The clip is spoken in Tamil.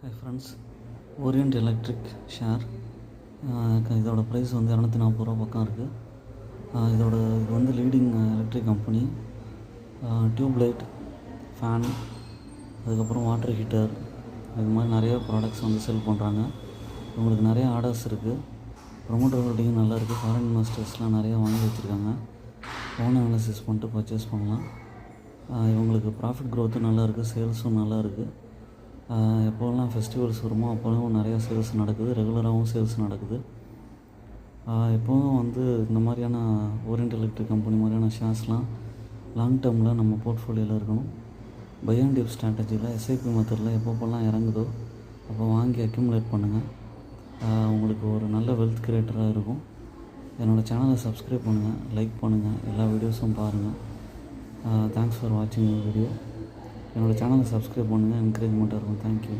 Hi friends, Orient electric share. இதோட ப்ரைஸ் வந்து 240 ரூபா பக்கம் இருக்குது. இது வந்து leading electric company. Tube light, fan, அதுக்கப்புறம் வாட்டர் ஹீட்டர், இது மாதிரி நிறைய ப்ராடக்ட்ஸ் வந்து செல் பண்ணுறாங்க. இவங்களுக்கு நிறைய ஆர்டர்ஸ் இருக்குது. ப்ரொமோட்டர் ரேட்டிங்கும் நல்லா இருக்குது. ஃபாரின் இன்வெஸ்டர்ஸ்லாம் நிறையா வாங்கி வச்சுருக்காங்க. ஓன் அனாலிசிஸ் பண்ணிட்டு பர்ச்சேஸ் பண்ணலாம். இவங்களுக்கு ப்ராஃபிட் க்ரோத்தும் நல்லா இருக்குது, சேல்ஸும் நல்லா இருக்குது. எப்போல்லாம் ஃபெஸ்டிவல்ஸ் வருமோ அப்போல்லாம் நிறையா சேல்ஸ் நடக்குது, ரெகுலராகவும் சேல்ஸ் நடக்குது. எப்போதும் வந்து இந்த மாதிரியான ஓரியன்ட் எலக்ட்ரிக் கம்பெனி மாதிரியான ஷேர்ஸ்லாம் லாங் டேர்மில் நம்ம போர்ட்ஃபோலியோவில் இருக்கணும். பை அண்ட் டிப் ஸ்ட்ராட்டஜியில் எஸ்ஐபி மெத்தடில் எப்பப்போல்லாம் இறங்குதோ அப்போ வாங்கி அக்யூமுலேட் பண்ணுங்கள். உங்களுக்கு ஒரு நல்ல வெல்த் கிரியேட்டராக இருக்கும். என்னோடய சேனலை சப்ஸ்கிரைப் பண்ணுங்கள், லைக் பண்ணுங்கள், எல்லா வீடியோஸும் பாருங்கள். தேங்க்ஸ் ஃபார் வாட்சிங் வீடியோ. என்னோடய சேனலை சப்ஸ்கிரைப் பண்ணுங்கள், என்கரேஜ்மெண்ட்டாக இருக்கும். தேங்க்யூ.